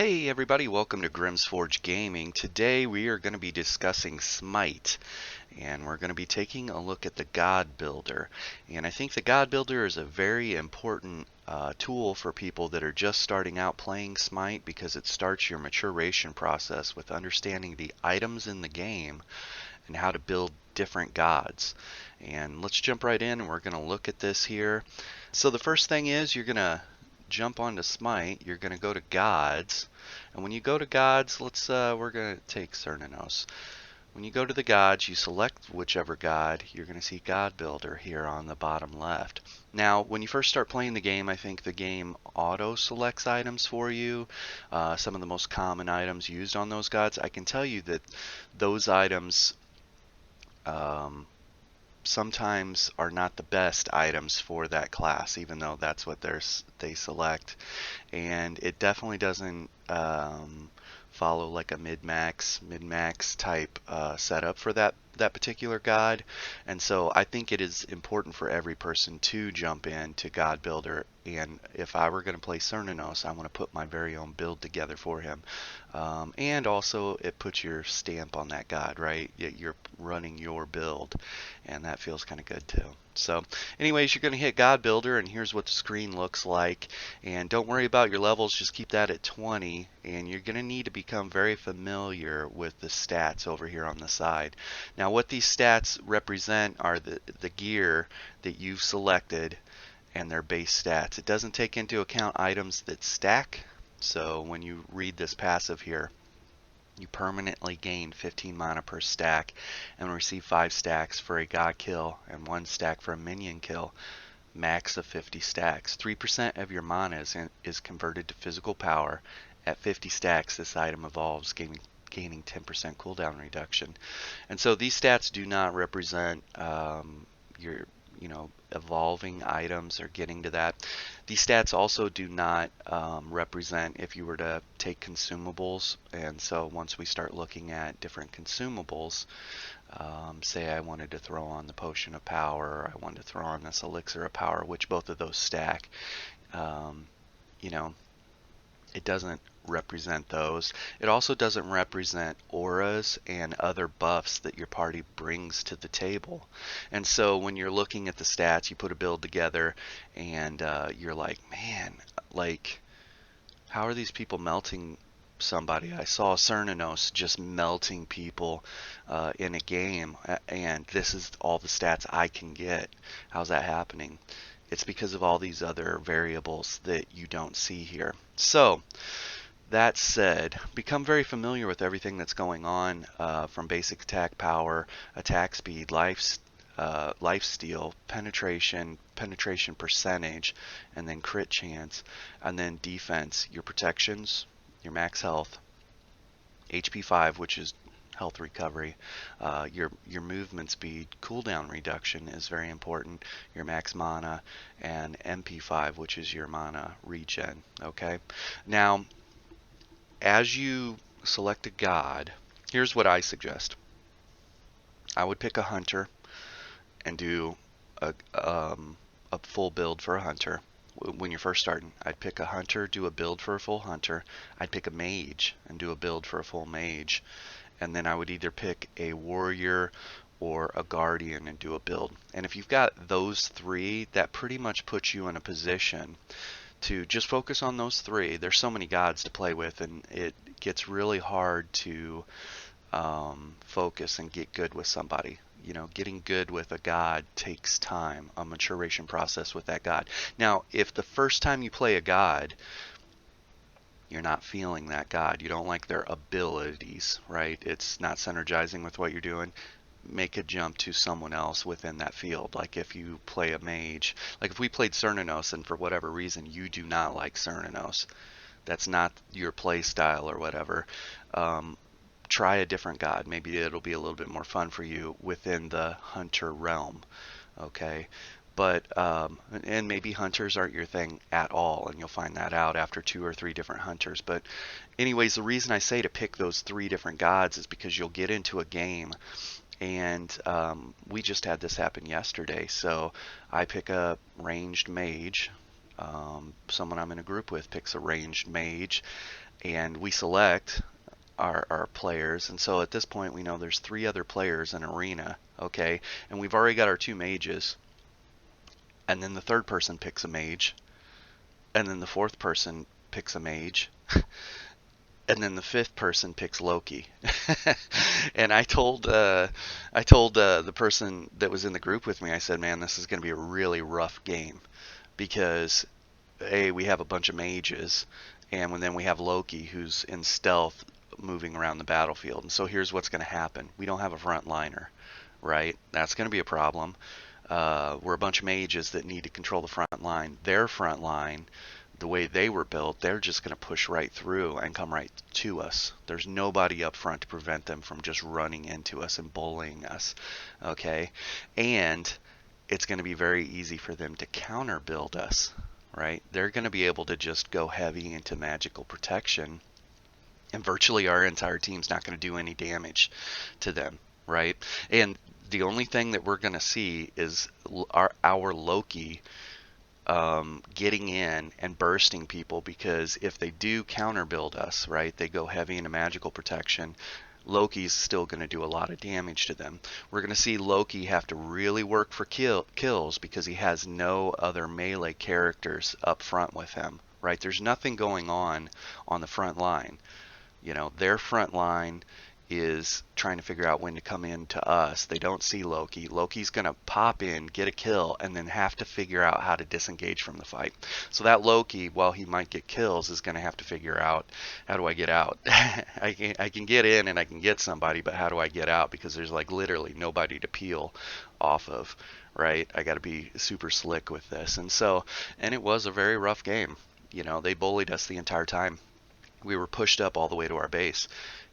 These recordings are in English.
Hey everybody, welcome to Grimsforge Gaming. Today we are going to be discussing SMITE, and we're going to be taking a look at the God Builder. And I think the God Builder is a very important tool for people that are just starting out playing SMITE, because it starts your maturation process with understanding the items in the game and how to build different gods. And let's jump right in and we're going to look at this here. So the first thing is you're going to jump onto SMITE. You're going to go to Gods, and when you go to Gods, we're going to take Cernunnos. When you go to the gods, you select whichever god. You're going to see God Builder here on the bottom left. Now, when you first start playing the game, I think the game auto selects items for you, some of the most common items used on those gods. I can tell you that those items sometimes are not the best items for that class, even though that's what they select. And it definitely doesn't follow like a min-max type setup for that particular god. And so I think it is important for every person to jump in to God Builder. And if I were going to play Cernunnos, I want to put my very own build together for him. And also it puts your stamp on that god, right? You're running your build, and that feels kind of good too. So anyways, you're going to hit God Builder, and here's what the screen looks like. And don't worry about your levels, just keep that at 20, and you're going to need to become very familiar with the stats over here on the side. Now what these stats represent are the gear that you've selected and their base stats. It doesn't take into account items that stack. So when you read this passive here, you permanently gain 15 mana per stack and receive 5 stacks for a god kill and 1 stack for a minion kill. Max of 50 stacks. 3% of your mana is converted to physical power. At 50 stacks, this item evolves, gaining 10% cooldown reduction. And so these stats do not represent your evolving items, or getting to that. These stats also do not represent if you were to take consumables. And so once we start looking at different consumables, say I wanted to throw on the potion of power, or I wanted to throw on this elixir of power, which both of those stack, it doesn't represent those. It also doesn't represent auras and other buffs that your party brings to the table. And so when you're looking at the stats, you put a build together, and you're like, man, like, how are these people melting somebody? I saw Cernunnos just melting people in a game, and this is all the stats I can get. How's that happening? It's because of all these other variables that you don't see here. So that said, become very familiar with everything that's going on, from basic attack power, attack speed, life steal, penetration percentage, and then crit chance, and then defense, your protections, your max health, HP 5, which is health recovery, your movement speed, cooldown reduction is very important, your max mana, and MP5, which is your mana regen. Okay, now as you select a god, here's what I suggest. I would pick a hunter and do a full build for a hunter. When you're first starting, I'd pick a hunter, do a build for a full hunter. I'd pick a mage and do a build for a full mage. And then I would either pick a warrior or a guardian and do a build. And if you've got those three, that pretty much puts you in a position to just focus on those three. There's so many gods to play with, and it gets really hard to focus and get good with somebody. Getting good with a god takes time, a maturation process with that god. Now, if the first time you play a god, you're not feeling that god, you don't like their abilities, right? It's not synergizing with what you're doing, make a jump to someone else within that field. Like if you play a mage, like if we played Cernunnos and for whatever reason you do not like Cernunnos, that's not your play style or whatever, try a different god. Maybe it'll be a little bit more fun for you within the hunter realm. Okay, but and maybe hunters aren't your thing at all, and you'll find that out after 2 or 3 different hunters. But anyways, the reason I say to pick those 3 different gods is because you'll get into a game, and we just had this happen yesterday. So I pick a ranged mage, someone I'm in a group with picks a ranged mage, and we select our players, and so at this point we know there's 3 other players in arena, okay, and we've already got our 2 mages, and then the third person picks a mage, and then the fourth person picks a mage, and then the fifth person picks Loki. And I told the person that was in the group with me, I said, man, this is going to be a really rough game because we have a bunch of mages, and then we have Loki who's in stealth moving around the battlefield. And so here's what's going to happen. We don't have a frontliner, right? That's going to be a problem. We're a bunch of mages that need to control the front line. Their front line, the way they were built, they're just going to push right through and come right to us. There's nobody up front to prevent them from just running into us and bullying us, okay? And it's going to be very easy for them to counter build us, right? They're going to be able to just go heavy into magical protection, and virtually our entire team's not going to do any damage to them, right? And the only thing that we're going to see is our Loki getting in and bursting people, because if they do counter build us, right, they go heavy into magical protection, Loki's still going to do a lot of damage to them. We're going to see Loki have to really work for kills because he has no other melee characters up front with him, right? There's nothing going on the front line. You know, their front line is trying to figure out when to come in to us. They don't see Loki. Loki's going to pop in, get a kill, and then have to figure out how to disengage from the fight. So that Loki, while he might get kills, is going to have to figure out, how do I get out? I can get in and I can get somebody, but how do I get out? Because there's like literally nobody to peel off of, right? I got to be super slick with this. And it was a very rough game. You know, they bullied us the entire time. We were pushed up all the way to our base.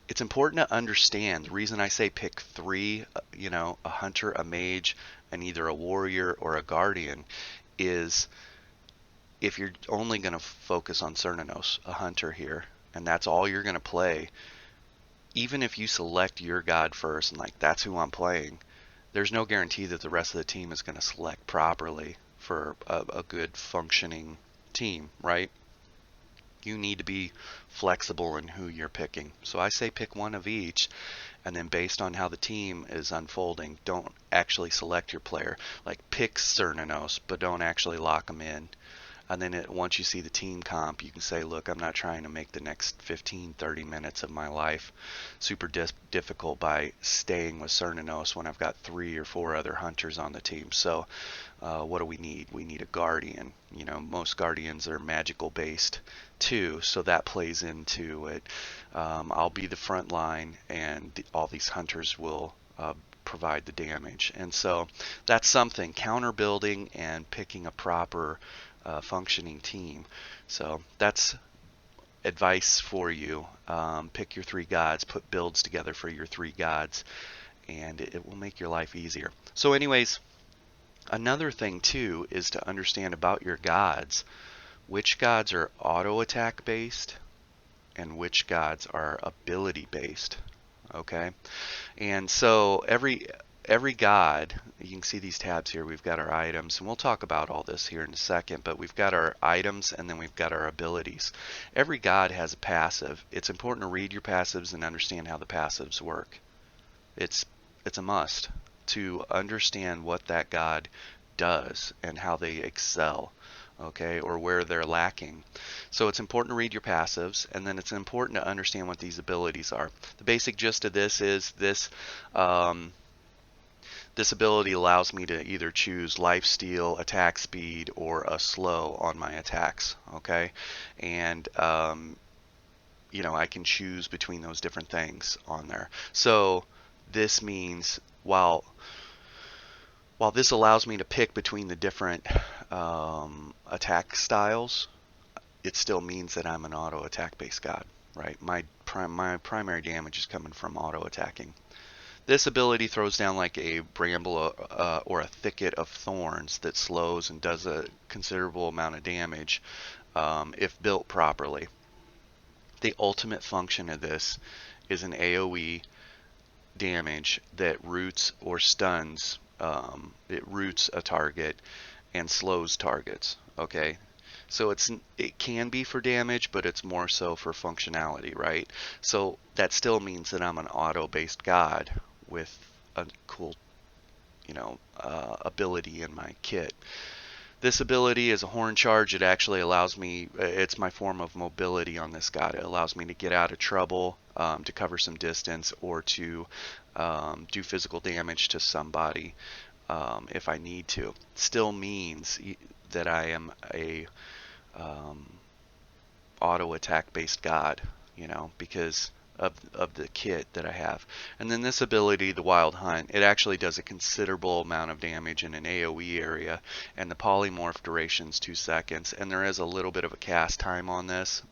It's important to understand the reason I say pick 3, a hunter, a mage, and either a warrior or a guardian, is if you're only going to focus on Cernunnos, a hunter here, and that's all you're going to play, even if you select your god first and like that's who I'm playing, there's no guarantee that the rest of the team is going to select properly for a good functioning team, right? You need to be flexible in who you're picking. So I say pick one of each, and then based on how the team is unfolding, don't actually select your player. Like pick Cernunnos, but don't actually lock them in. And then once you see the team comp, you can say, look, I'm not trying to make the next 15, 30 minutes of my life super difficult by staying with Cernunnos when I've got 3 or 4 other hunters on the team. So what do we need? We need a guardian. You know, most guardians are magical based too, so that plays into it. I'll be the front line, and all these hunters will provide the damage. And so that's something, counter building and picking a proper functioning team. So that's advice for you. Pick your 3 gods, put builds together for your 3 gods, and it will make your life easier. So anyways, another thing too is to understand about your gods, which gods are auto attack based and which gods are ability based. Okay, and so every god, you can see these tabs here, we've got our items, and we'll talk about all this here in a second, but we've got our items and then we've got our abilities. Every god has a passive. It's important to read your passives and understand how the passives work. It's a must to understand what that god does and how they excel, okay, or where they're lacking. So it's important to read your passives, and then it's important to understand what these abilities are. The basic gist of this is this ability allows me to either choose lifesteal, attack speed, or a slow on my attacks, okay? And I can choose between those different things on there. So this means while this allows me to pick between the different attack styles, it still means that I'm an auto attack based god, right? My primary damage is coming from auto attacking. This ability throws down like a bramble or a thicket of thorns that slows and does a considerable amount of damage if built properly. The ultimate function of this is an AoE damage that roots or stuns. It roots a target and slows targets. Okay, So it can be for damage, but it's more so for functionality, right? So that still means that I'm an auto-based god with a cool, ability in my kit. This ability is a horn charge. It actually allows me, it's my form of mobility on this god. It allows me to get out of trouble, to cover some distance, or to do physical damage to somebody if I need to. Still means that I am a um, auto attack based god, because of the kit that I have. And then this ability, the Wild Hunt, it actually does a considerable amount of damage in an AoE area, and the polymorph duration is 2 seconds, and there is a little bit of a cast time on this.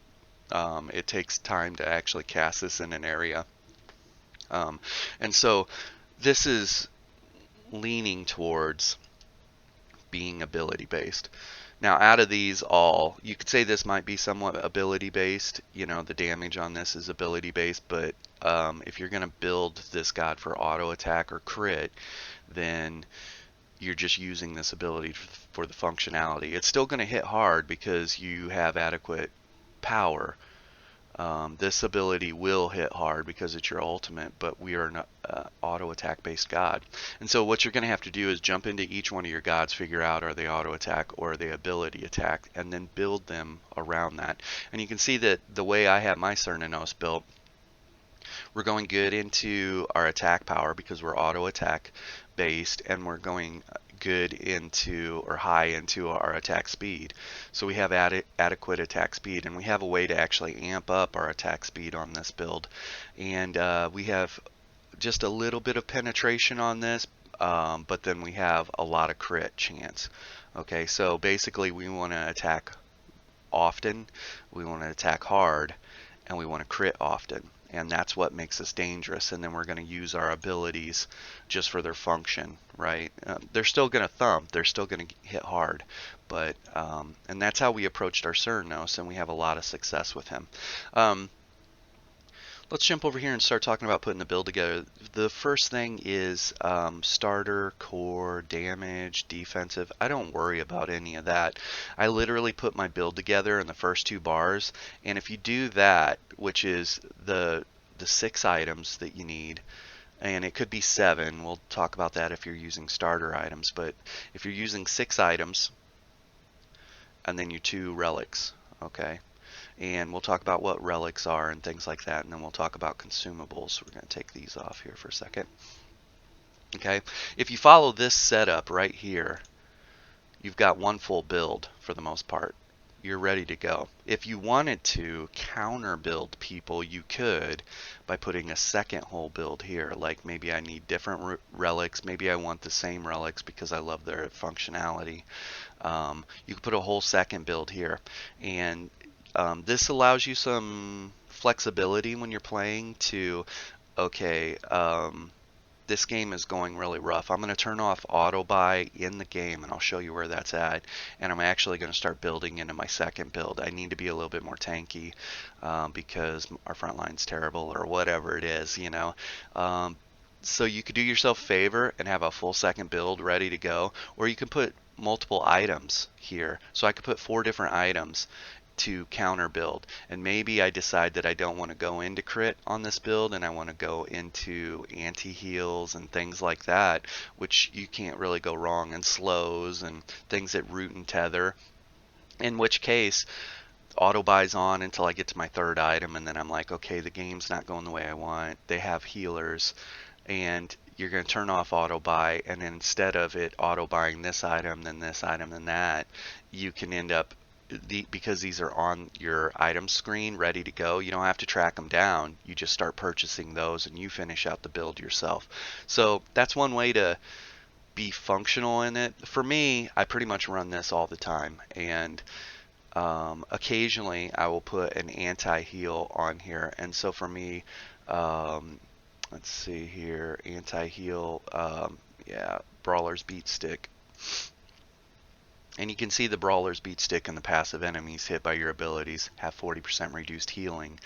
It takes time to actually cast this in an area. And so this is leaning towards being ability based. Now, out of these all, you could say this might be somewhat ability based. The damage on this is ability based, but if you're going to build this god for auto attack or crit, then you're just using this ability for the functionality. It's still going to hit hard because you have adequate power. This ability will hit hard because it's your ultimate, but we are an auto attack based god. And so what you're going to have to do is jump into each one of your gods, figure out are they auto attack or are they ability attack, and then build them around that. And you can see that the way I have my Cernunnos built, we're going good into our attack power because we're auto attack based, and we're going good into or high into our attack speed. So we have adequate attack speed, and we have a way to actually amp up our attack speed on this build. And we have just a little bit of penetration on this, but then we have a lot of crit chance. Okay, so basically we want to attack often, we want to attack hard, and we want to crit often. And that's what makes us dangerous. And then we're going to use our abilities just for their function, right? They're still going to thump, they're still going to hit hard, but and that's how we approached our Cernunnos, and we have a lot of success with him. Let's jump over here and start talking about putting the build together. The first thing is starter, core, damage, defensive. I don't worry about any of that. I literally put my build together in the first 2 bars, and if you do that, which is the 6 items that you need, and it could be 7, we'll talk about that if you're using starter items, but if you're using 6 items and then your 2 relics, okay? And we'll talk about what relics are and things like that, and then we'll talk about consumables. We're going to take these off here for a second. Okay, if you follow this setup right here, you've got one full build for the most part. You're ready to go. If you wanted to counter build people, you could by putting a second whole build here. Like maybe I need different relics, maybe I want the same relics because I love their functionality. You could put a whole second build here, and this allows you some flexibility when you're playing to, okay, this game is going really rough. I'm going to turn off auto buy in the game, and I'll show you where that's at. And I'm actually going to start building into my second build. I need to be a little bit more tanky because our front line's terrible or whatever it is, so you could do yourself a favor and have a full second build ready to go, or you can put multiple items here. So I could put 4 different items to counter build, and maybe I decide that I don't want to go into crit on this build and I want to go into anti-heals and things like that, which you can't really go wrong, and slows and things that root and tether, in which case auto buys on until I get to my 3rd item, and then I'm like, okay, the game's not going the way I want. They have healers, and you're going to turn off auto buy, and then instead of it auto buying this item, then this item, then that, you can end up, because these are on your item screen ready to go, you don't have to track them down. You just start purchasing those and you finish out the build yourself. So that's one way to be functional in it. For me, I pretty much run this all the time, and occasionally I will put an anti-heal on here. And so for me, let's see here, anti-heal, yeah, Brawler's Beat Stick. And you can see the Brawler's Beat Stick and the passive enemies hit by your abilities have 40% reduced healing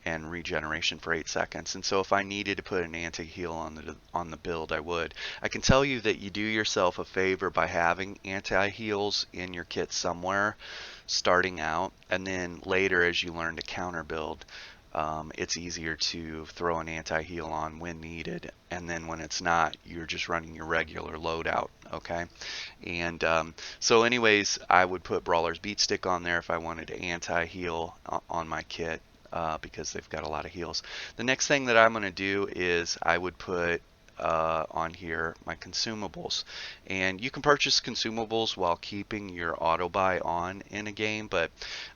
and regeneration for 8 seconds. And so if I needed to put an anti-heal on the build, I would. I can tell you that you do yourself a favor by having anti-heals in your kit somewhere starting out, and then later as you learn to counter build, it's easier to throw an anti-heal on when needed, and then when it's not, you're just running your regular loadout, okay? And so anyways, I would put Brawler's Beat Stick on there if I wanted to anti-heal on my kit, because they've got a lot of heals. The next thing that I'm going to do is I would put on here my consumables, and you can purchase consumables while keeping your auto buy on in a game, but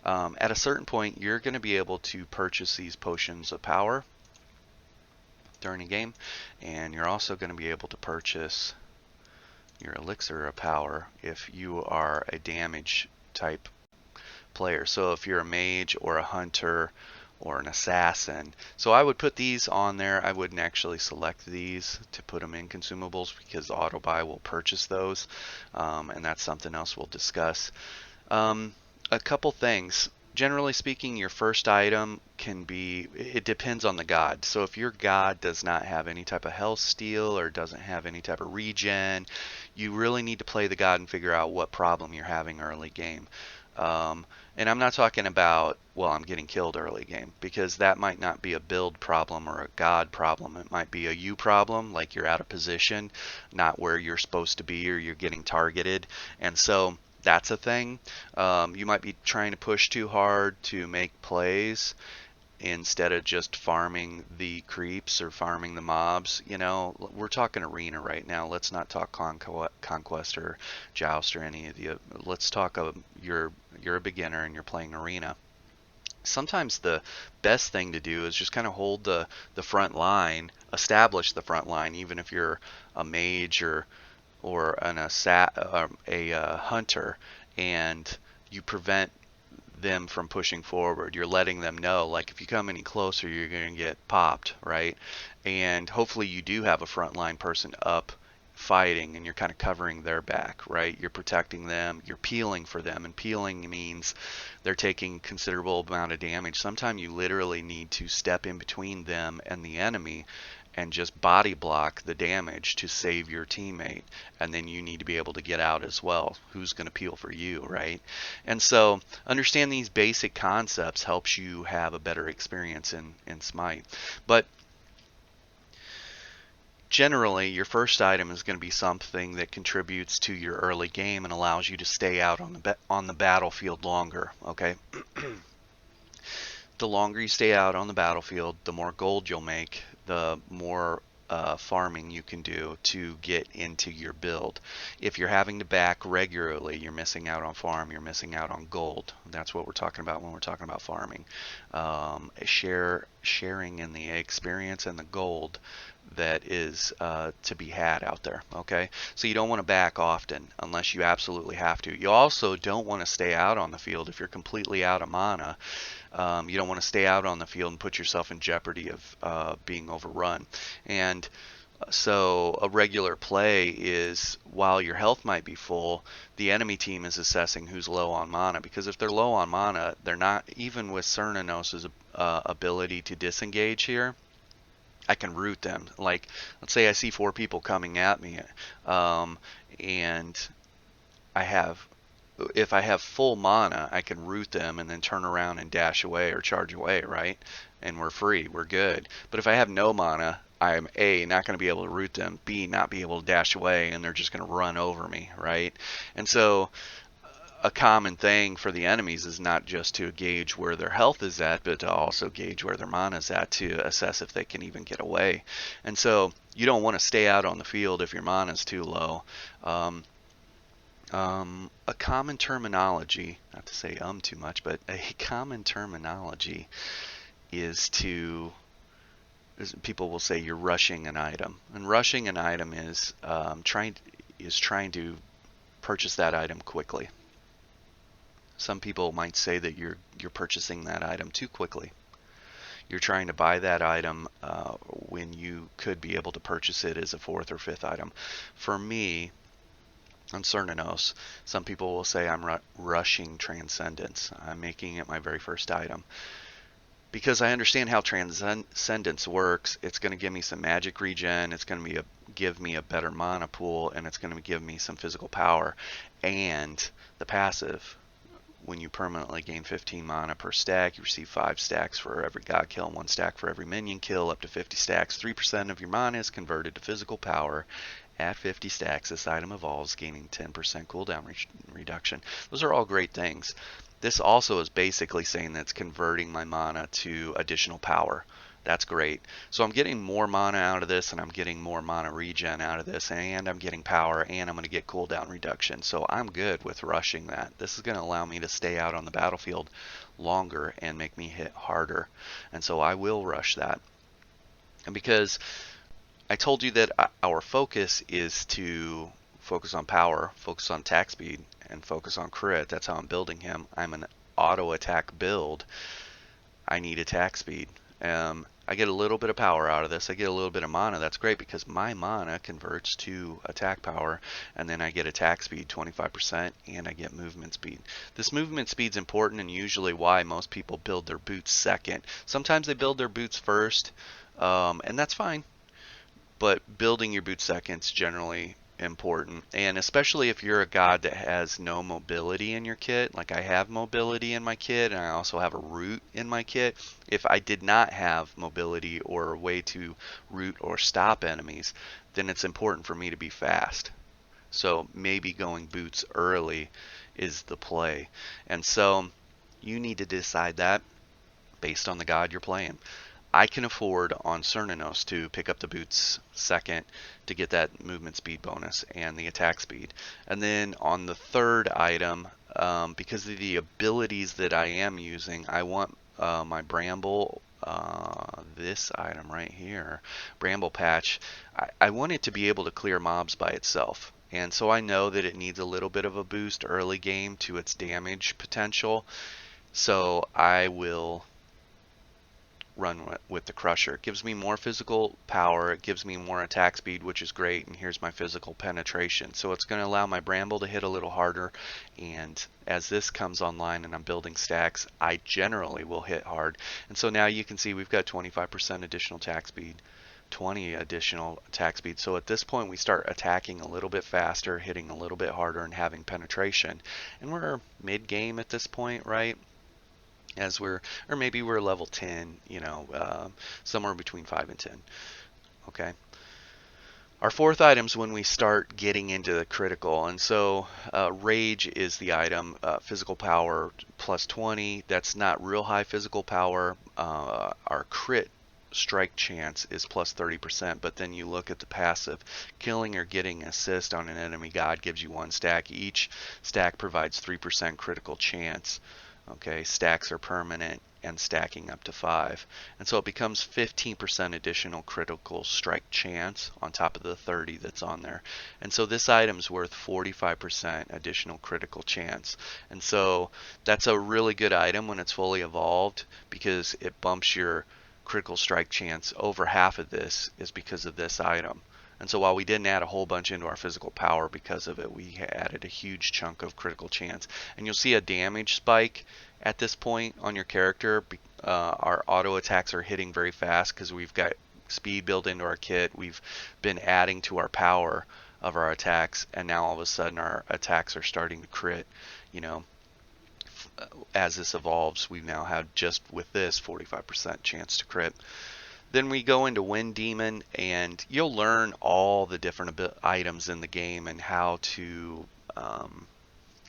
at a certain point you're going to be able to purchase these potions of power during a game, and you're also going to be able to purchase your elixir of power if you are a damage type player. So if you're a mage or a hunter or an assassin. So I would put these on there. I wouldn't actually select these to put them in consumables because auto buy will purchase those, and that's something else we'll discuss. A couple things. Generally speaking, your first item can be, it depends on the god. So if your god does not have any type of health steal or doesn't have any type of regen, you really need to play the god and figure out what problem you're having early game. And I'm not talking about, well, I'm getting killed early game, because that might not be a build problem or a god problem. It might be a you problem, like you're out of position, not where you're supposed to be, or you're getting targeted. And so that's a thing. You might be trying to push too hard to make plays instead of just farming the creeps or farming the mobs. You know, we're talking arena right now. Let's not talk conquest or joust or any of the. Let's talk you're a beginner and you're playing arena. Sometimes the best thing to do is just kind of hold the front line, establish the front line, even if you're a mage or a hunter, and you prevent them from pushing forward. You're letting them know, like, if you come any closer, you're going to get popped, right? And hopefully you do have a frontline person up fighting, and you're kind of covering their back, right? You're protecting them, you're peeling for them, and peeling means they're taking considerable amount of damage. Sometimes you literally need to step in between them and the enemy and just body block the damage to save your teammate, and then you need to be able to get out as well. Who's going to peel for you, right? And so understand these basic concepts helps you have a better experience in Smite. But generally, your first item is going to be something that contributes to your early game and allows you to stay out on the battlefield longer, okay? The longer you stay out on the battlefield, the more gold you'll make, the more farming you can do to get into your build. If you're having to back regularly, you're missing out on farm, you're missing out on gold. That's what we're talking about when we're talking about farming. Sharing in the experience and the gold that is to be had out there, okay? So you don't want to back often unless you absolutely have to. You also don't want to stay out on the field if you're completely out of mana. You don't want to stay out on the field and put yourself in jeopardy of being overrun. And so a regular play is, while your health might be full, the enemy team is assessing who's low on mana, because if they're low on mana, they're not, even with Cernunnos's ability to disengage here, I can root them. Like, let's say I see 4 people coming at me, and if I have full mana, I can root them and then turn around and dash away or charge away, right? And we're free, we're good. But if I have no mana, I'm A, not going to be able to root them, B, not be able to dash away, and they're just going to run over me, right? And so a common thing for the enemies is not just to gauge where their health is at, but to also gauge where their mana is at to assess if they can even get away. And so you don't want to stay out on the field if your mana is too low. A common terminology, not to say too much, but a common terminology is people will say you're rushing an item. And rushing an item is trying to purchase that item quickly. Some people might say that you're purchasing that item too quickly. You're trying to buy that item when you could be able to purchase it as a 4th or 5th item. For me, On Cernanos, some people will say I'm rushing Transcendence. I'm making it my very first item. Because I understand how Transcendence works, it's going to give me some magic regen, it's going to give me a better mana pool, and it's going to give me some physical power. And the passive, when you permanently gain 15 mana per stack, you receive 5 stacks for every god kill and 1 stack for every minion kill, up to 50 stacks. 3% of your mana is converted to physical power. At 50 stacks, this item evolves, gaining 10% cooldown reduction. Those are all great things. This also is basically saying that it's converting my mana to additional power. That's great. So I'm getting more mana out of this, and I'm getting more mana regen out of this, and I'm getting power, and I'm going to get cooldown reduction. So I'm good with rushing that. This is going to allow me to stay out on the battlefield longer and make me hit harder. And so I will rush that. And because I told you that our focus is to focus on power, focus on attack speed, and focus on crit. That's how I'm building him. I'm an auto attack build. I need attack speed. I get a little bit of power out of this. I get a little bit of mana. That's great because my mana converts to attack power, and then I get attack speed 25%, and I get movement speed. This movement speed is important, and usually why most people build their boots second. Sometimes they build their boots first, and that's fine. But building your boot second's generally important, and especially if you're a god that has no mobility in your kit. Like I have mobility in my kit, and I also have a root in my kit. If I did not have mobility or a way to root or stop enemies, then it's important for me to be fast. So maybe going boots early is the play. And so you need to decide that based on the god you're playing. I can afford on Cernanos to pick up the boots second to get that movement speed bonus and the attack speed. And then on the third item, because of the abilities that I am using, I want my Bramble, this item right here, Bramble Patch, I want it to be able to clear mobs by itself. And so I know that it needs a little bit of a boost early game to its damage potential. So I will run with the Crusher. It gives me more physical power, it gives me more attack speed, which is great, and here's my physical penetration. So it's going to allow my Bramble to hit a little harder, and as this comes online and I'm building stacks, I generally will hit hard. And so now you can see we've got 25% additional attack speed, 20 additional attack speed. So at this point we start attacking a little bit faster, hitting a little bit harder, and having penetration. And we're mid-game at this point, right? As we're, or maybe we're level 10, somewhere between 5 and 10. Okay. Our fourth item is when we start getting into the critical, and so Rage is the item, physical power plus 20. That's not real high physical power. Our crit strike chance is plus 30%, but then you look at the passive. Killing or getting assist on an enemy god gives you 1 stack. Each stack provides 3% critical chance. Okay, stacks are permanent and stacking up to 5. And so it becomes 15% additional critical strike chance on top of the 30 that's on there. And so this item's worth 45% additional critical chance. And so that's a really good item when it's fully evolved because it bumps your critical strike chance. Over half of this is because of this item. And so while we didn't add a whole bunch into our physical power because of it, we added a huge chunk of critical chance. And you'll see a damage spike at this point on your character. Our auto attacks are hitting very fast because we've got speed built into our kit. We've been adding to our power of our attacks, and now all of a sudden our attacks are starting to crit. As this evolves, we now have just with this 45% chance to crit. Then we go into Wind Demon, and you'll learn all the different items in the game and how to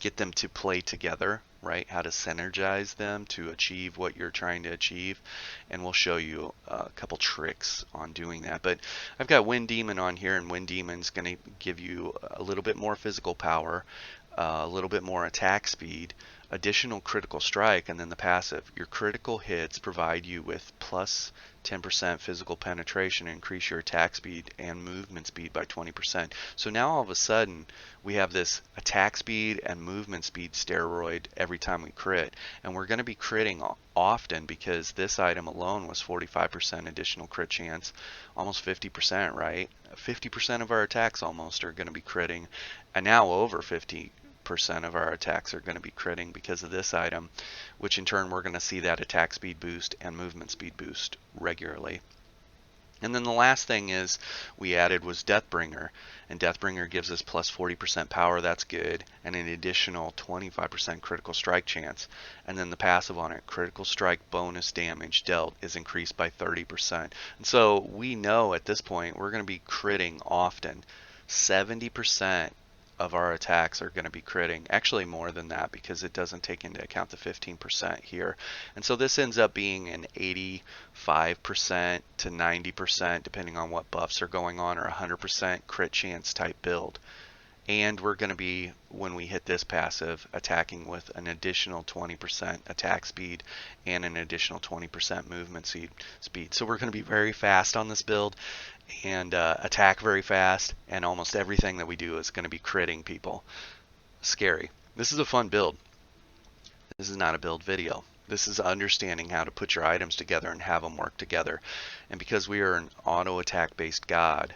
get them to play together, right? How to synergize them to achieve what you're trying to achieve. And we'll show you a couple tricks on doing that. But I've got Wind Demon on here, and Wind Demon's going to give you a little bit more physical power, a little bit more attack speed, additional critical strike, and then the passive. Your critical hits provide you with plus 10% physical penetration and increase your attack speed and movement speed by 20%. So now all of a sudden we have this attack speed and movement speed steroid every time we crit, and we're going to be critting often because this item alone was 45% additional crit chance, almost 50%, right? 50% of our attacks almost are going to be critting, and now over 50% of our attacks are going to be critting because of this item, which in turn we're going to see that attack speed boost and movement speed boost regularly. And then the last thing is we added was Deathbringer, and Deathbringer gives us plus 40% power, that's good, and an additional 25% critical strike chance. And then the passive on it, critical strike bonus damage dealt is increased by 30%. And so we know at this point we're going to be critting often. 70% of our attacks are going to be critting, actually more than that because it doesn't take into account the 15% here. And so this ends up being an 85% to 90%, depending on what buffs are going on, or 100% crit chance type build. And we're going to be, when we hit this passive, attacking with an additional 20% attack speed and an additional 20% movement speed. So we're going to be very fast on this build and attack very fast, and almost everything that we do is going to be critting people. Scary. This is a fun build. This is not a build video. This is understanding how to put your items together and have them work together. And because we are an auto attack based god,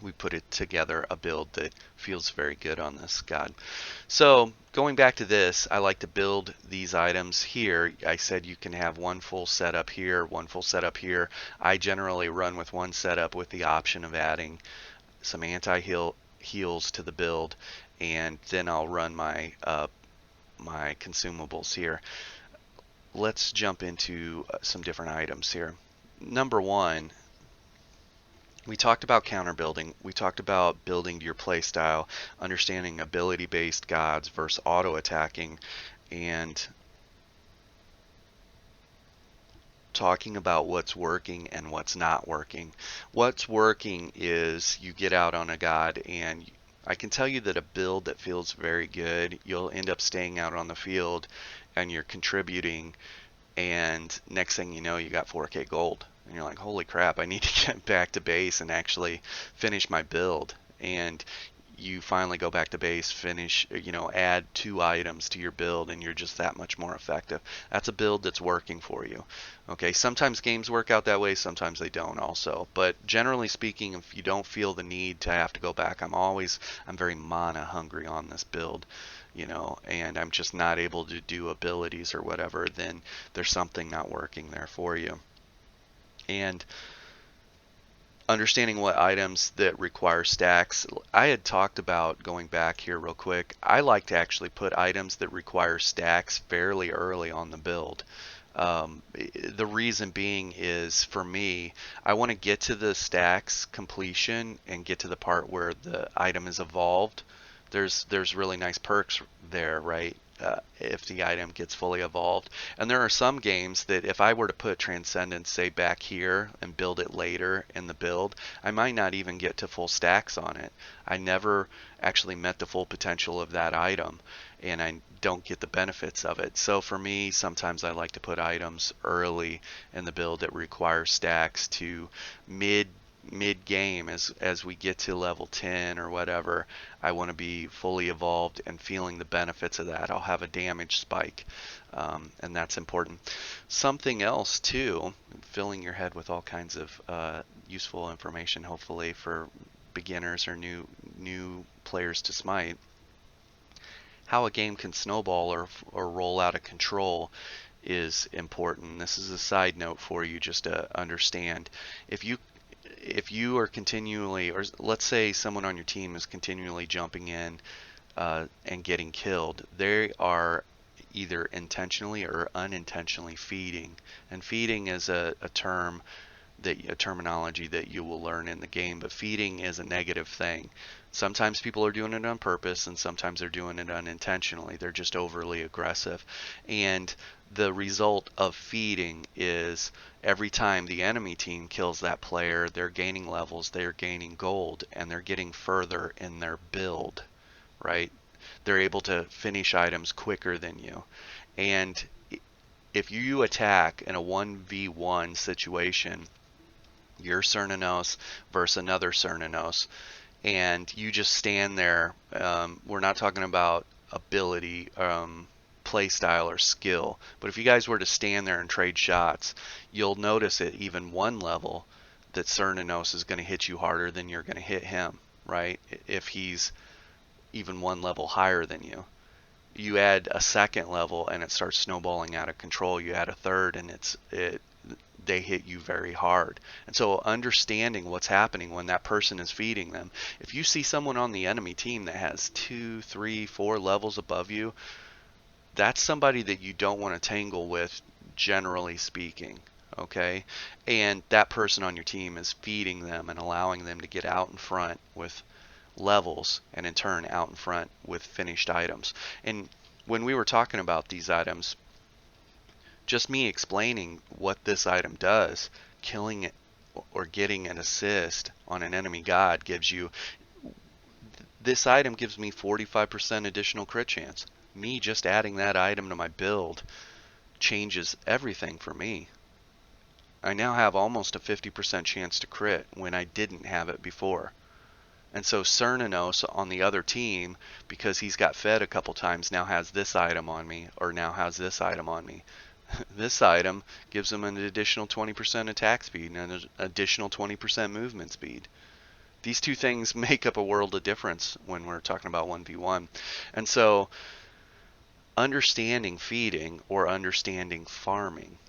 we put it together a build that feels very good on this god. So going back to this, I like to build these items here. I said you can have one full setup here, one full setup here. I generally run with one setup with the option of adding some anti-heals to the build, and then I'll run my my consumables here. Let's jump into some different items here. Number one, we talked about counter building. We talked about building to your playstyle, understanding ability-based gods versus auto-attacking, and talking about what's working and what's not working. What's working is you get out on a god, and I can tell you that a build that feels very good, you'll end up staying out on the field and you're contributing, and next thing you know, you got 4K gold. And you're like, holy crap, I need to get back to base and actually finish my build. And you finally go back to base, finish, add 2 items to your build, and you're just that much more effective. That's a build that's working for you. Okay, sometimes games work out that way, sometimes they don't also. But generally speaking, if you don't feel the need to have to go back, I'm very mana hungry on this build, and I'm just not able to do abilities or whatever, then there's something not working there for you. And understanding what items that require stacks. I had talked about, going back here real quick, I like to actually put items that require stacks fairly early on the build. The reason being is, for me, I want to get to the stacks completion and get to the part where the item is evolved. There's really nice perks there, right? If the item gets fully evolved. And there are some games that if I were to put Transcendence, say, back here and build it later in the build, I might not even get to full stacks on it. I never actually met the full potential of that item, and I don't get the benefits of it. So for me, sometimes I like to put items early in the build that require stacks to mid game. As we get to level 10 or whatever, I want to be fully evolved and feeling the benefits of that. I'll have a damage spike, and that's important. Something else too, filling your head with all kinds of useful information, hopefully for beginners or new players to Smite. How a game can snowball or roll out of control is important. This is a side note for you just to understand. If you are continually, or let's say someone on your team is continually jumping in and getting killed, they are either intentionally or unintentionally feeding. And feeding is a terminology that you will learn in the game, but feeding is a negative thing. Sometimes people are doing it on purpose, and sometimes they're doing it unintentionally. They're just overly aggressive. And the result of feeding is every time the enemy team kills that player, they're gaining levels, they're gaining gold, and they're getting further in their build, right? they're able to finish items quicker than you. And if you attack in a 1v1 situation, you're Cernunnos versus another Cernunnos, and you just stand there. We're not talking about ability, play style, or skill, but if you guys were to stand there and trade shots, you'll notice at even one level that Cernunnos is going to hit you harder than you're going to hit him, right? If he's even one level higher than you. You add a second level and it starts snowballing out of control. You add a third and they hit you very hard. And so understanding what's happening when that person is feeding them. If you see someone on the enemy team that has 2, 3, 4 levels above you, that's somebody that you don't want to tangle with, generally speaking. Okay? And that person on your team is feeding them and allowing them to get out in front with levels, and in turn out in front with finished items. And when we were talking about these items, just me explaining what this item does, killing it or getting an assist on an enemy god gives you, this item gives me 45% additional crit chance. Me just adding that item to my build changes everything for me. I now have almost a 50% chance to crit when I didn't have it before. And so Cernunnos on the other team, because he's got fed a couple times, now has this item on me, or now has this item on me. This item gives him an additional 20% attack speed and an additional 20% movement speed. These two things make up a world of difference when we're talking about 1v1. And so understanding feeding or understanding farming.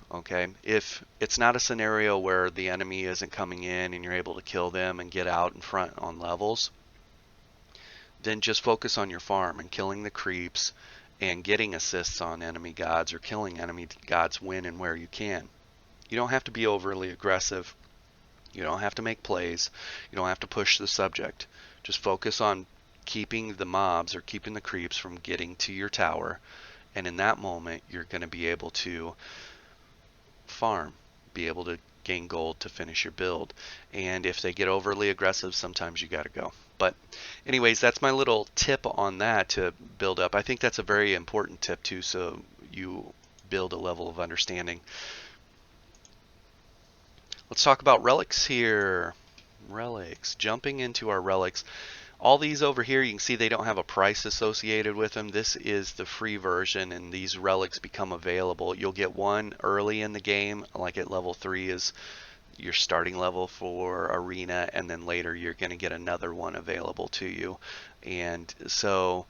Okay, if it's not a scenario where the enemy isn't coming in and you're able to kill them and get out in front on levels, then just focus on your farm and killing the creeps and getting assists on enemy gods or killing enemy gods when and where you can. You don't have to be overly aggressive. You don't have to make plays. You don't have to push the subject. Just focus on keeping the mobs or keeping the creeps from getting to your tower, and in that moment you're going to be able to farm, be able to gain gold to finish your build. And if they get overly aggressive, sometimes you got to go. But anyways, that's my little tip on that to build up. I think that's a very important tip too, so you build a level of understanding. Let's talk about relics here. Relics, jumping into our relics. All these over here, you can see they don't have a price associated with them. This is the free version, and these relics become available. You'll get one early in the game, like at level 3 is your starting level for arena, and then later you're going to get another one available to you. And so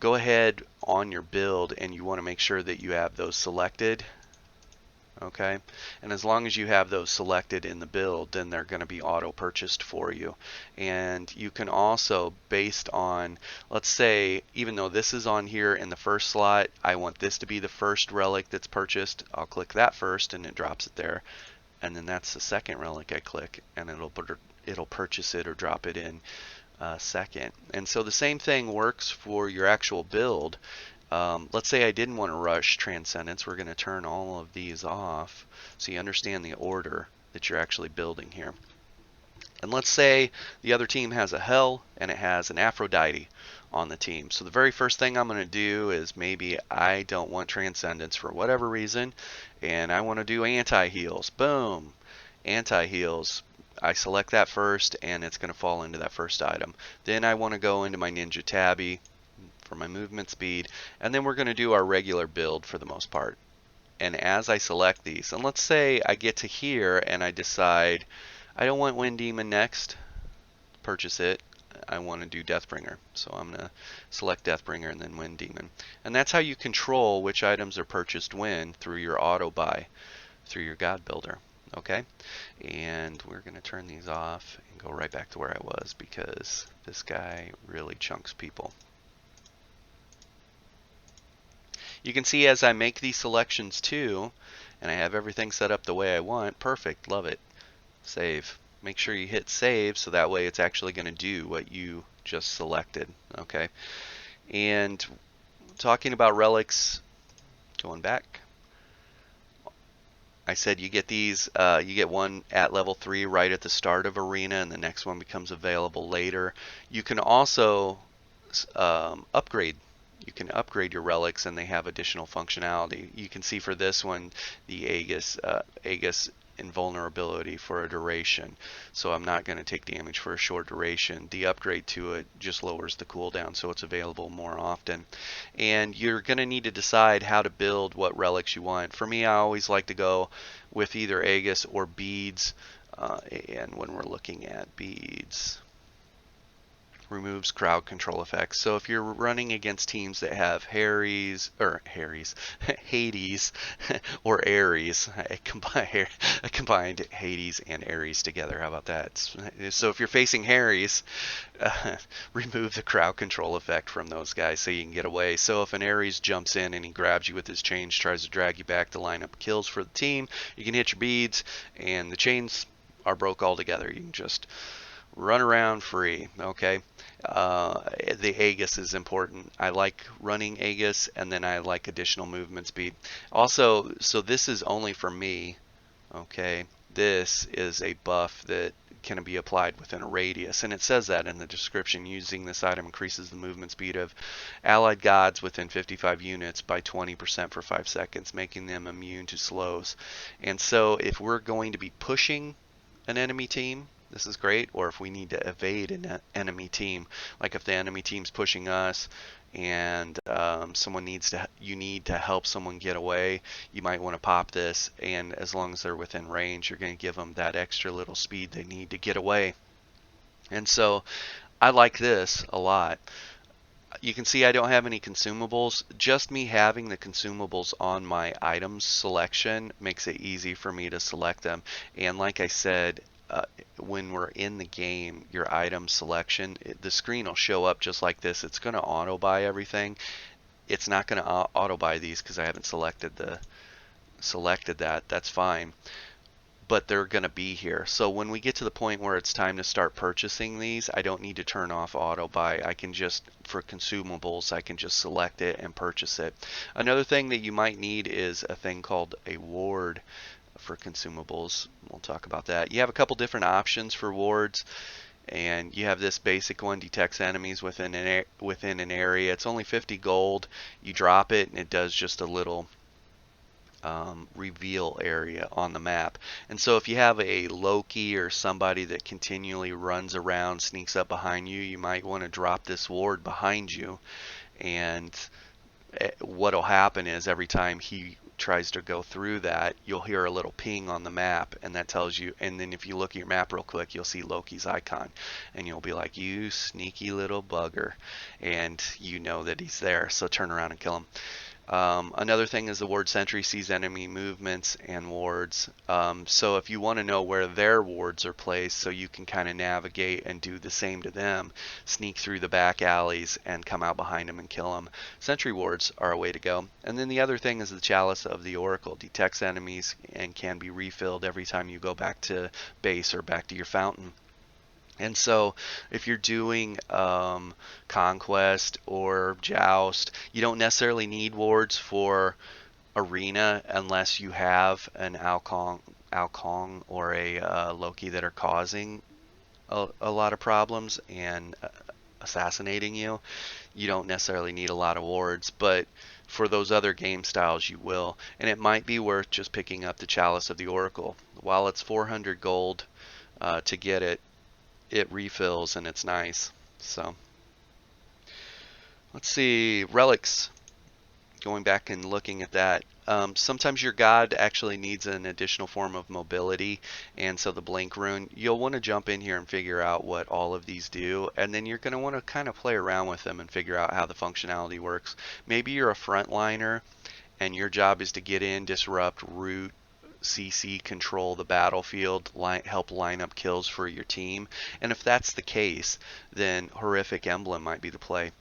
go ahead on your build, and you want to make sure that you have those selected. Okay, and as long as you have those selected in the build, then they're going to be auto purchased for you. And you can also, based on, let's say, even though this is on here in the first slot, I want this to be the first relic that's purchased. I'll click that first and it drops it there, and then that's the second relic I click, and it'll purchase it or drop it in second. And so the same thing works for your actual build. Let's say I didn't want to rush Transcendence. We're going to turn all of these off so you understand the order that you're actually building here. And let's say the other team has a Hell and it has an Aphrodite on the team. So the very first thing I'm going to do is, maybe I don't want Transcendence for whatever reason, and I want to do anti-heals. Boom! Anti-heals. I select that first, and it's going to fall into that first item. Then I want to go into my Ninja Tabby for my movement speed, and then we're going to do our regular build for the most part. And as I select these, and let's say I get to here and I decide I don't want Wind Demon next, purchase it, I want to do Deathbringer, so I'm going to select Deathbringer and then Wind Demon. And that's how you control which items are purchased when, through your auto buy through your God Builder. Okay, and we're going to turn these off and go right back to where I was, because this guy really chunks people. You can see as I make these selections too, and I have everything set up the way I want, perfect, love it. Save. Make sure you hit save so that way it's actually going to do what you just selected. Okay, and talking about relics, going back, I said you get these, you get one at level 3 right at the start of arena, and the next one becomes available later. You can also upgrade. You can upgrade your relics, and they have additional functionality. You can see for this one, the Aegis invulnerability for a duration, so I'm not going to take damage for a short duration. The upgrade to it just lowers the cooldown, so it's available more often. And you're going to need to decide how to build what relics you want. For me, I always like to go with either Aegis or beads. And when we're looking at beads, removes crowd control effects. So if you're running against teams that have Hades or Ares, I combined Hades and Ares together. How about that? So if you're facing Ares, remove the crowd control effect from those guys so you can get away. So if an Ares jumps in and he grabs you with his chains, tries to drag you back to line up kills for the team, you can hit your beads and the chains are broke altogether. You can just run around free. Okay. The Aegis is important. I like running Aegis, and then I like additional movement speed. Also, so this is only for me. Okay. This is a buff that can be applied within a radius, and it says that in the description. Using this item increases the movement speed of allied gods within 55 units by 20% for 5 seconds, making them immune to slows. And so if we're going to be pushing an enemy team, this is great. Or if we need to evade an enemy team, like if the enemy team's pushing us and you need to help someone get away, you might want to pop this, and as long as they're within range, you're going to give them that extra little speed they need to get away. And so I like this a lot. You can see I don't have any consumables. Just me having the consumables on my items selection makes it easy for me to select them. And like I said, when we're in the game, your item selection, the screen will show up just like this. It's going to auto buy everything. It's not going to auto buy these because I haven't selected that. That's fine. But they're going to be here. So when we get to the point where it's time to start purchasing these, I don't need to turn off auto buy. I can just, for consumables, I can just select it and purchase it. Another thing that you might need is a thing called a ward for consumables. We'll talk about that. You have a couple different options for wards, and you have this basic one, detects enemies within an area. It's only 50 gold. You drop it and it does just a little reveal area on the map. And so if you have a Loki or somebody that continually runs around, sneaks up behind you, you might want to drop this ward behind you. And what'll happen is every time he tries to go through that, you'll hear a little ping on the map, and that tells you. And then if you look at your map real quick, you'll see Loki's icon, and you'll be like, you sneaky little bugger, and you know that he's there, so turn around and kill him. Another thing is the ward sentry sees enemy movements and wards. So if you want to know where their wards are placed, so you can kind of navigate and do the same to them, sneak through the back alleys and come out behind them and kill them. Sentry wards are a way to go. And then the other thing is the Chalice of the Oracle. Detects enemies and can be refilled every time you go back to base or back to your fountain. And so if you're doing Conquest or Joust, you don't necessarily need wards for Arena unless you have an Alkong or a Loki that are causing a lot of problems and assassinating you. You don't necessarily need a lot of wards, but for those other game styles you will. And it might be worth just picking up the Chalice of the Oracle. While it's 400 gold to get it, it refills and it's nice. So let's see, relics. Going back and looking at that, sometimes your god actually needs an additional form of mobility, and so the blink rune, you'll want to jump in here and figure out what all of these do, and then you're going to want to kind of play around with them and figure out how the functionality works. Maybe you're a frontliner and your job is to get in, disrupt, root, CC, control the battlefield, help line up kills for your team. And if that's the case, then Horrific Emblem might be the play.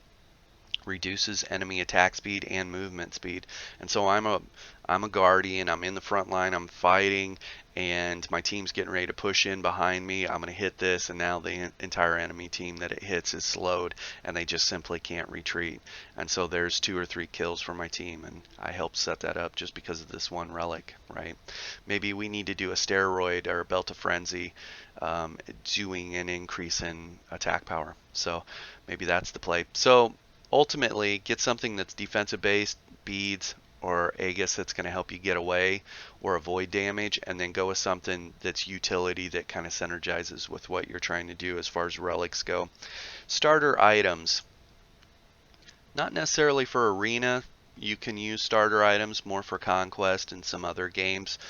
Reduces enemy attack speed and movement speed. And so I'm a guardian, I'm in the front line, I'm fighting, and my team's getting ready to push in behind me. I'm going to hit this, and now the entire enemy team that it hits is slowed, and they just simply can't retreat. And so there's 2 or 3 kills for my team, and I helped set that up just because of this one relic, right? Maybe we need to do a steroid or a belt of frenzy, doing an increase in attack power. So maybe that's the play. So ultimately, get something that's defensive based, beads, or Aegis that's going to help you get away or avoid damage, and then go with something that's utility that kind of synergizes with what you're trying to do as far as relics go. Starter items, not necessarily for arena. You can use starter items more for conquest and some other games.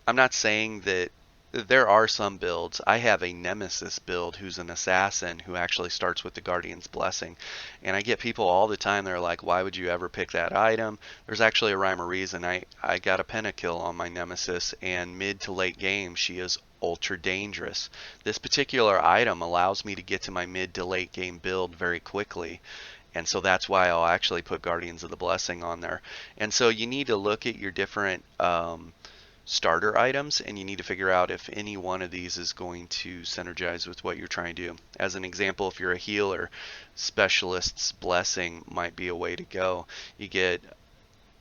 I'm not saying that there are some builds. I have a Nemesis build who's an assassin who actually starts with the Guardian's Blessing. And I get people all the time, they're like, why would you ever pick that item? There's actually a rhyme or reason. I got a pentakill on my Nemesis, and mid to late game she is ultra dangerous. This particular item allows me to get to my mid to late game build very quickly. And so that's why I'll actually put Guardians of the Blessing on there. And so you need to look at your different starter items, and you need to figure out if any one of these is going to synergize with what you're trying to do. As an example, if you're a healer, Specialist's Blessing might be a way to go. You get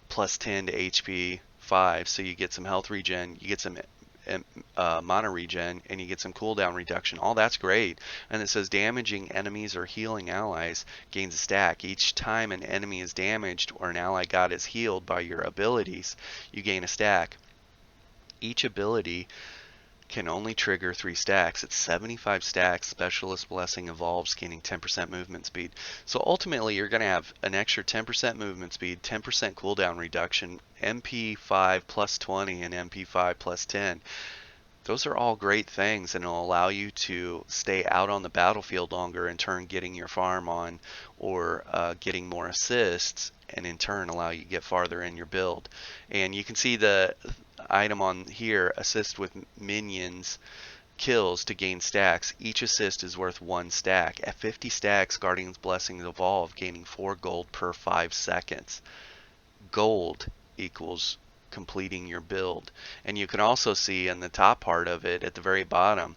plus 10 to HP 5, so you get some health regen, you get some mana regen, and you get some cooldown reduction. All that's great. And it says damaging enemies or healing allies gains a stack. Each time an enemy is damaged or an ally god is healed by your abilities, you gain a stack. Each ability can only trigger 3 stacks. It's 75 stacks. Specialist Blessing evolves, gaining 10% movement speed. So ultimately, you're going to have an extra 10% movement speed, 10% cooldown reduction, MP5 plus 20, and MP5 plus 10. Those are all great things, and it'll allow you to stay out on the battlefield longer, in turn getting your farm on, or getting more assists, and in turn allow you to get farther in your build. And you can see the item on here, assist with minions kills to gain stacks. Each assist is worth 1 stack. At 50 stacks, Guardian's Blessings evolve, gaining 4 gold per 5 seconds. Gold equals completing your build. And you can also see in the top part of it, at the very bottom,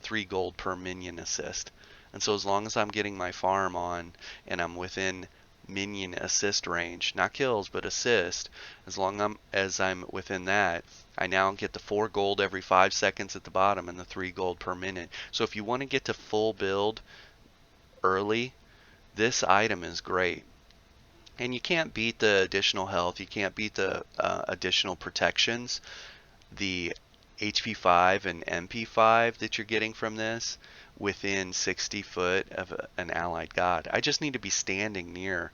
3 gold per minion assist. And so as long as I'm getting my farm on and I'm within minion assist range, not kills but assist, as long as I'm within that, I now get the 4 gold every 5 seconds at the bottom and the 3 gold per minute. So if you want to get to full build early, this item is great. And you can't beat the additional health, you can't beat the additional protections, the HP 5 and MP 5 that you're getting from this within 60 foot of an allied god. I just need to be standing near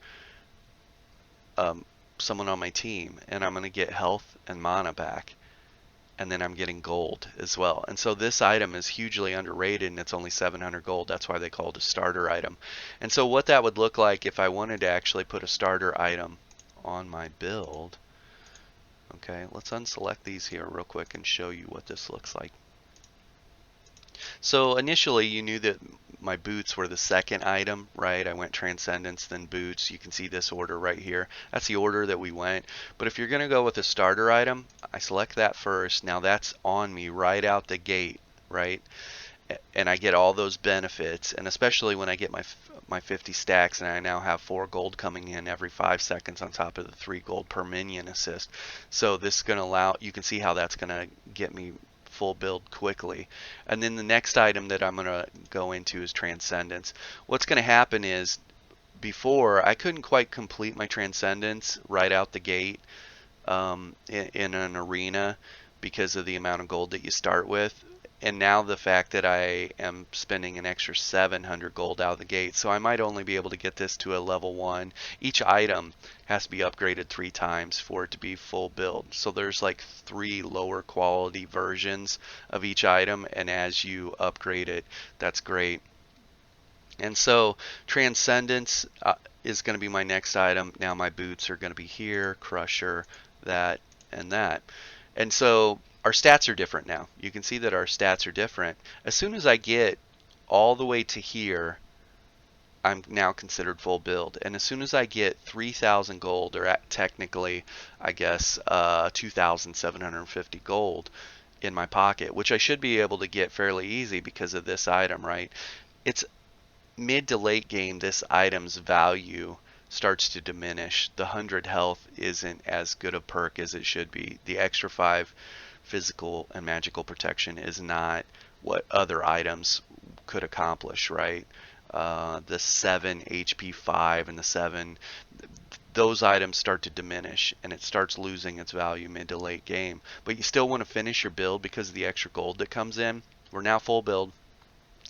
someone on my team, and I'm going to get health and mana back, and then I'm getting gold as well. And so this item is hugely underrated, and it's only 700 gold. That's why they call it a starter item. And so what that would look like if I wanted to actually put a starter item on my build. Okay, let's unselect these here real quick and show you what this looks like. So initially you knew that my boots were the second item, right? I went Transcendence, then boots. You can see this order right here. That's the order that we went. But if you're going to go with a starter item, I select that first. Now that's on me right out the gate, right? And I get all those benefits, and especially when I get my 50 stacks, and I now have 4 gold coming in every 5 seconds on top of the 3 gold per minion assist. So this is going to allow, you can see how that's going to get me full build quickly. And then the next item that I'm going to go into is Transcendence. What's going to happen is, before, I couldn't quite complete my Transcendence right out the gate in an arena because of the amount of gold that you start with. And now the fact that I am spending an extra 700 gold out of the gate, so I might only be able to get this to a level 1. Each item has to be upgraded 3 times for it to be full build. So there's like 3 lower quality versions of each item, and as you upgrade it, that's great. And so Transcendence is going to be my next item. Now my boots are going to be here, Crusher, that, and that. And so our stats are different now. You can see that our stats are different. As soon as I get all the way to here, I'm now considered full build. And as soon as I get 3,000 gold, or technically, I guess, 2,750 gold, in my pocket, which I should be able to get fairly easy because of this item, right? It's mid to late game, this item's value starts to diminish. The 100 health isn't as good a perk as it should be. The extra 5 physical and magical protection is not what other items could accomplish, right? The 7 HP 5 and the 7, those items start to diminish and it starts losing its value mid to late game. But you still want to finish your build because of the extra gold that comes in. We're now full build.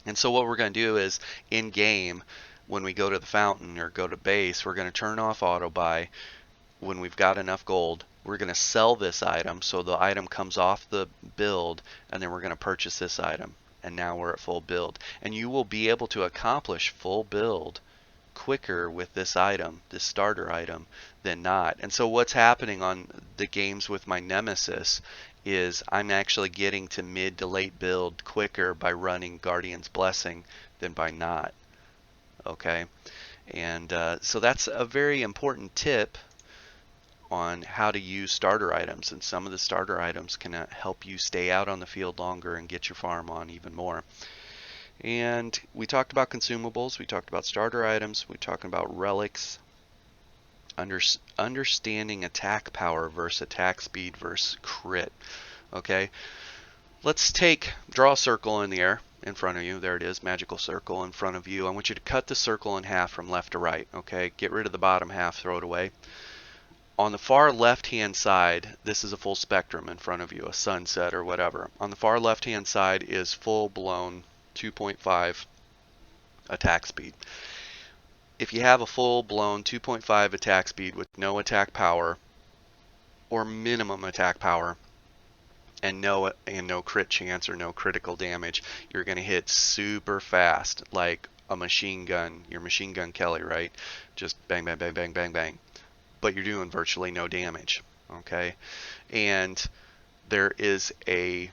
And so what we're going to do is in game, when we go to the fountain or go to base, we're going to turn off auto buy. When we've got enough gold, we're going to sell this item so the item comes off the build, and then we're going to purchase this item. And now we're at full build. And you will be able to accomplish full build quicker with this item, this starter item, than not. And so what's happening on the games with my Nemesis is I'm actually getting to mid to late build quicker by running Guardian's Blessing than by not. Okay, and so that's a very important tip on how to use starter items, and some of the starter items can help you stay out on the field longer and get your farm on even more. And we talked about consumables, we talked about starter items, we talked about relics, understanding attack power versus attack speed versus crit. Okay, let's draw a circle in the air in front of you. There it is, magical circle in front of you. I want you to cut the circle in half from left to right. Okay, get rid of the bottom half, throw it away. On the far left hand side, this is a full spectrum in front of you, a sunset or whatever. On the far left hand side is full blown 2.5 attack speed. If you have a full blown 2.5 attack speed with no attack power or minimum attack power and no crit chance or no critical damage, you're going to hit super fast like a machine gun, your machine gun Kelly, right? Just bang, bang, bang, bang, bang, bang. But you're doing virtually no damage, okay? And there is a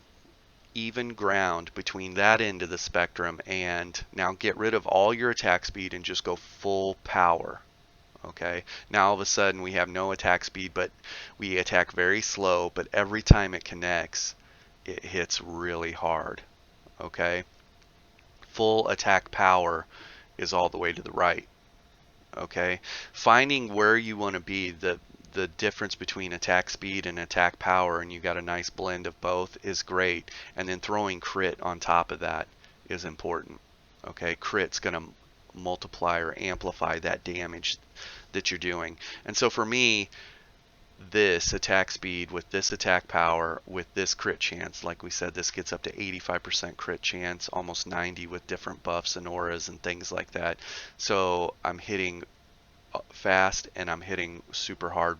even ground between that end of the spectrum and now get rid of all your attack speed and just go full power. Okay, now all of a sudden we have no attack speed, but we attack very slow, but every time it connects it hits really hard. Okay, full attack power is all the way to the right. Okay, finding where you want to be, the difference between attack speed and attack power, and you got a nice blend of both, is great. And then throwing crit on top of that is important. Okay, crit's going to multiply or amplify that damage that you're doing. And so for me, this attack speed with this attack power with this crit chance, like we said, this gets up to 85% crit chance, almost 90 with different buffs and auras and things like that. So I'm hitting fast and I'm hitting super hard.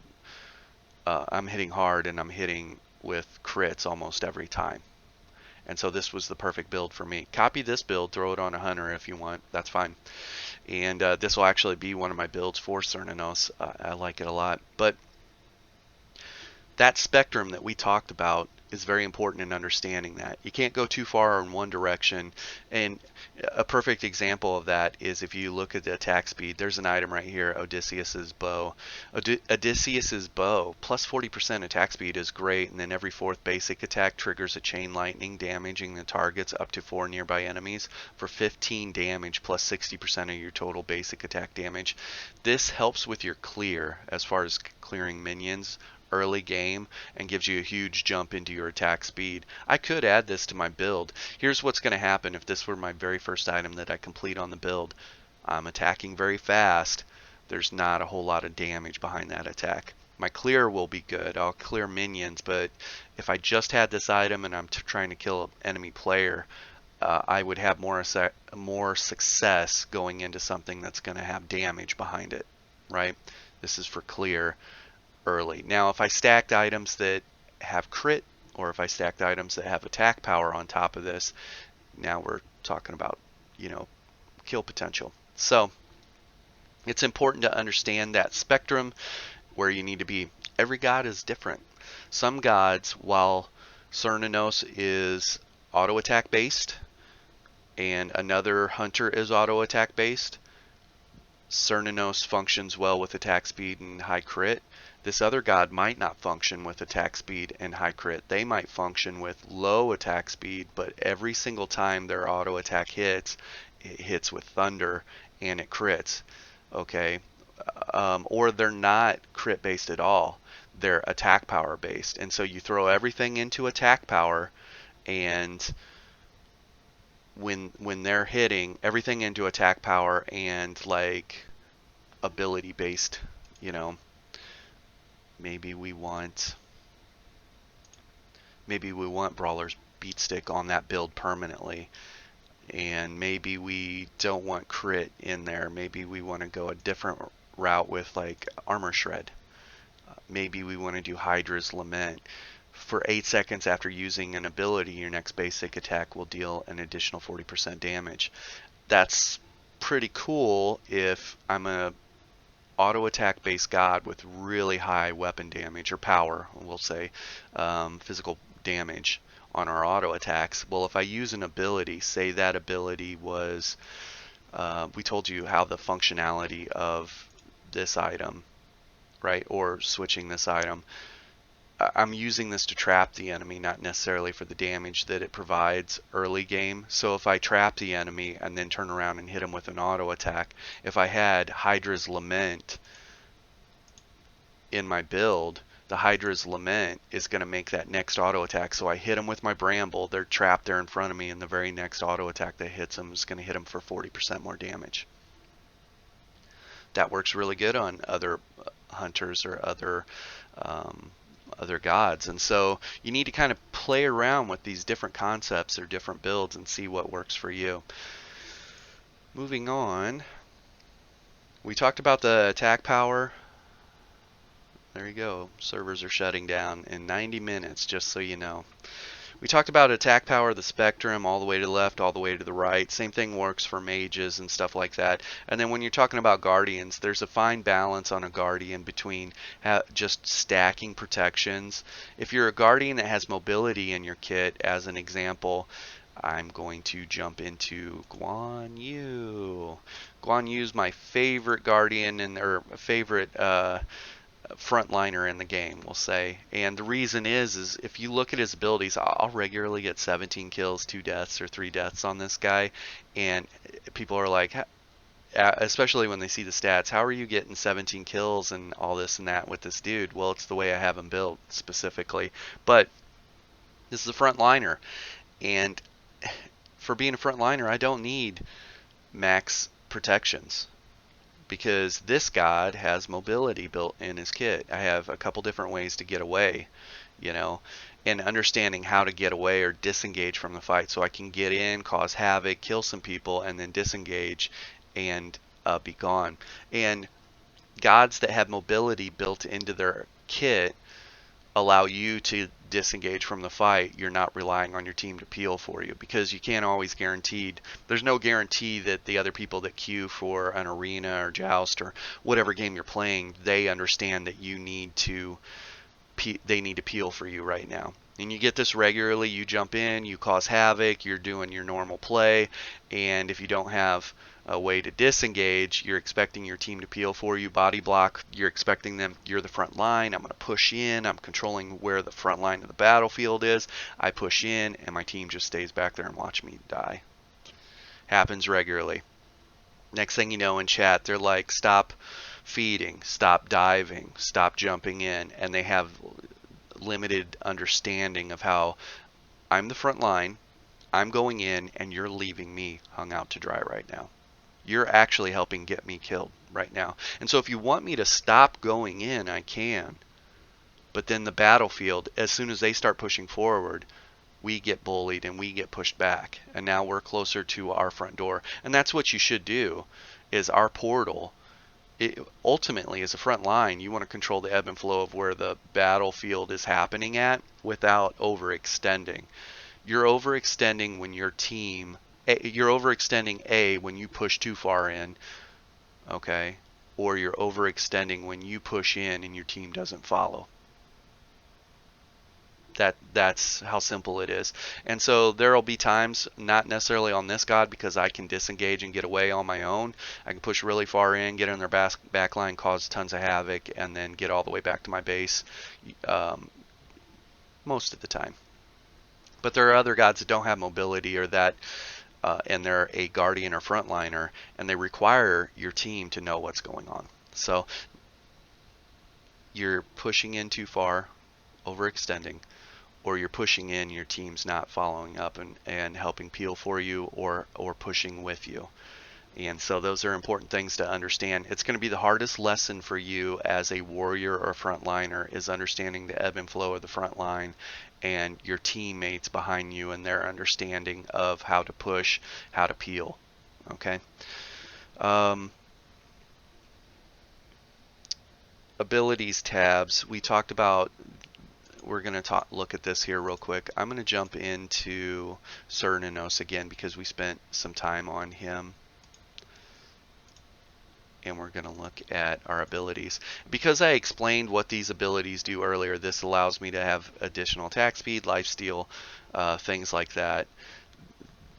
I'm hitting hard and I'm hitting with crits almost every time. And so this was the perfect build for me. Copy this build, throw it on a hunter if you want, that's fine. And this will actually be one of my builds for Cernunnos. I like it a lot. But that spectrum that we talked about is very important in understanding that. You can't go too far in one direction. And a perfect example of that is if you look at the attack speed, there's an item right here, Odysseus's bow. Odysseus's bow, plus 40% attack speed is great, and then every fourth basic attack triggers a chain lightning, damaging the targets up to 4 nearby enemies for 15 damage plus 60% of your total basic attack damage. This helps with your clear as far as clearing minions early game and gives you a huge jump into your attack speed. I could add this to my build. Here's what's going to happen if this were my very first item that I complete on the build. I'm attacking very fast. There's not a whole lot of damage behind that attack. My clear will be good. I'll clear minions, but if I just had this item and I'm trying to kill an enemy player, I would have more success going into something that's going to have damage behind it, right? This is for clear early. Now if I stacked items that have crit, or if I stacked items that have attack power on top of this, now we're talking about, kill potential. So it's important to understand that spectrum where you need to be. Every god is different. Some gods, while Cernunnos is auto attack based and another hunter is auto attack based, Cernanos functions well with attack speed and high crit. This other god might not function with attack speed and high crit. They might function with low attack speed, but every single time their auto attack hits, it hits with thunder and it crits. Okay, or they're not crit based at all. They're attack power based, and so you throw everything into attack power, and when they're hitting everything into attack power and like ability based, you know, maybe we want Brawler's Beatstick on that build permanently, and maybe we don't want crit in there. Maybe we want to go a different route with like Armor Shred. Maybe we want to do Hydra's Lament. For 8 seconds after using an ability, your next basic attack will deal an additional 40% damage. That's pretty cool if I'm a auto attack based god with really high weapon damage, or power, we'll say, physical damage on our auto attacks. Well, if I use an ability, say that ability was, we told you how the functionality of this item, right, or switching this item, I'm using this to trap the enemy, not necessarily for the damage that it provides early game. So if I trap the enemy and then turn around and hit him with an auto attack, if I had Hydra's Lament in my build, the Hydra's Lament is going to make that next auto attack. So I hit them with my Bramble, they're trapped there in front of me, and the very next auto attack that hits them is going to hit them for 40% more damage. That works really good on other hunters or other gods. And so you need to kind of play around with these different concepts or different builds and see what works for you. Moving on, we talked about the attack power. There you go. Servers are shutting down in 90 minutes, just so you know. We talked about attack power, the spectrum, all the way to the left, all the way to the right. Same thing works for mages and stuff like that. And then when you're talking about guardians, there's a fine balance on a guardian between just stacking protections. If you're a guardian that has mobility in your kit, as an example, I'm going to jump into Guan Yu. Guan Yu's my favorite guardian or favorite frontliner in the game, we'll say. And the reason is if you look at his abilities, I'll regularly get 17 kills, 2 deaths, or 3 deaths on this guy, and people are like, especially when they see the stats, how are you getting 17 kills and all this and that with this dude? Well, it's the way I have him built specifically. But this is a frontliner, and for being a frontliner, I don't need max protections, because this god has mobility built in his kit. I have a couple different ways to get away, you know, and understanding how to get away or disengage from the fight, so I can get in, cause havoc, kill some people, and then disengage and be gone. And gods that have mobility built into their kit allow you to disengage from the fight. You're not relying on your team to peel for you, because you can't always there's no guarantee that the other people that queue for an arena or joust or whatever game you're playing, they understand that they need to peel for you right now. And you get this regularly. You jump in, you cause havoc, you're doing your normal play, and if you don't have a way to disengage, you're expecting your team to peel for you, body block, you're expecting them, you're the front line, I'm going to push in, I'm controlling where the front line of the battlefield is, I push in, and my team just stays back there and watch me die. Happens regularly. Next thing you know, in chat, they're like, stop feeding, stop diving, stop jumping in, and they have limited understanding of how I'm the front line, I'm going in, and you're leaving me hung out to dry right now. You're actually helping get me killed right now. And so if you want me to stop going in, I can. But then the battlefield, as soon as they start pushing forward, we get bullied and we get pushed back. And now we're closer to our front door. And that's what you should do, is our portal. Ultimately, as a front line, you want to control the ebb and flow of where the battlefield is happening at without overextending. You're overextending when your team... You're overextending when you push too far in, okay? Or you're overextending when you push in and your team doesn't follow. That's how simple it is. And so there'll be times, not necessarily on this god, because I can disengage and get away on my own. I can push really far in, get in their back line, cause tons of havoc, and then get all the way back to my base most of the time. But there are other gods that don't have mobility, or that and they're a guardian or frontliner, and they require your team to know what's going on. So you're pushing in too far, overextending, or you're pushing in, your team's not following up and helping peel for you, or pushing with you. And so those are important things to understand. It's going to be the hardest lesson for you as a warrior or frontliner, is understanding the ebb and flow of the front line and your teammates behind you and their understanding of how to push, how to peel. Okay. Abilities tabs. We talked about. We're going to look at this here real quick. I'm going to jump into Cernunnos again because we spent some time on him. And we're going to look at our abilities. Because I explained what these abilities do earlier, this allows me to have additional attack speed, lifesteal, things like that.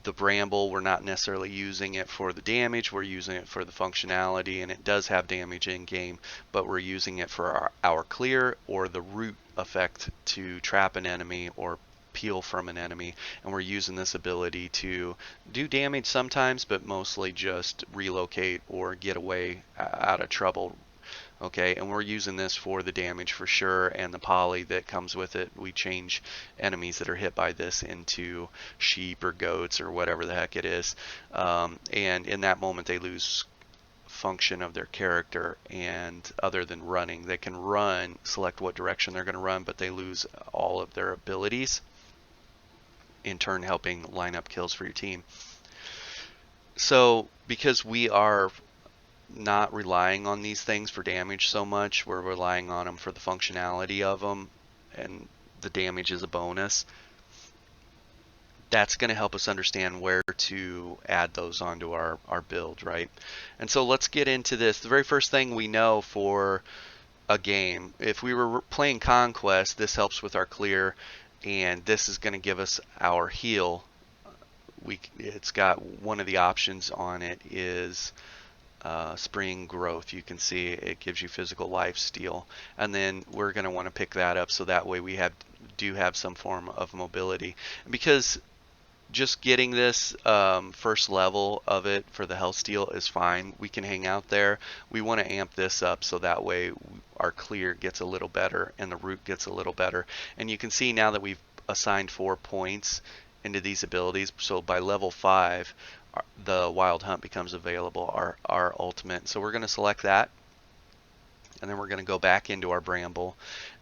The Bramble, we're not necessarily using it for the damage, we're using it for the functionality, and it does have damage in game, but we're using it for our clear or the root effect to trap an enemy or peel from an enemy, and we're using this ability to do damage sometimes, but mostly just relocate or get away out of trouble. Okay, and we're using this for the damage for sure, and the poly that comes with it. We change enemies that are hit by this into sheep or goats or whatever the heck it is, and in that moment they lose function of their character, and other than running, they can run, select what direction they're going to run, but they lose all of their abilities, in turn helping line up kills for your team. So because we are not relying on these things for damage so much, we're relying on them for the functionality of them, and the damage is a bonus. That's going to help us understand where to add those onto our build, right? And so let's get into this. The very first thing we know for a game, if we were playing Conquest, this helps with our clear, and this is going to give us our heal. It's got one of the options on it is spring growth. You can see it gives you physical life steal, and then we're going to want to pick that up so that way we do have some form of mobility. Because just getting this first level of it for the health steal is fine. We can hang out there. We want to amp this up so that way our clear gets a little better and the root gets a little better. And you can see now that we've assigned 4 points into these abilities, so by level 5 the Wild Hunt becomes available, our ultimate. So we're going to select that, and then we're going to go back into our Bramble.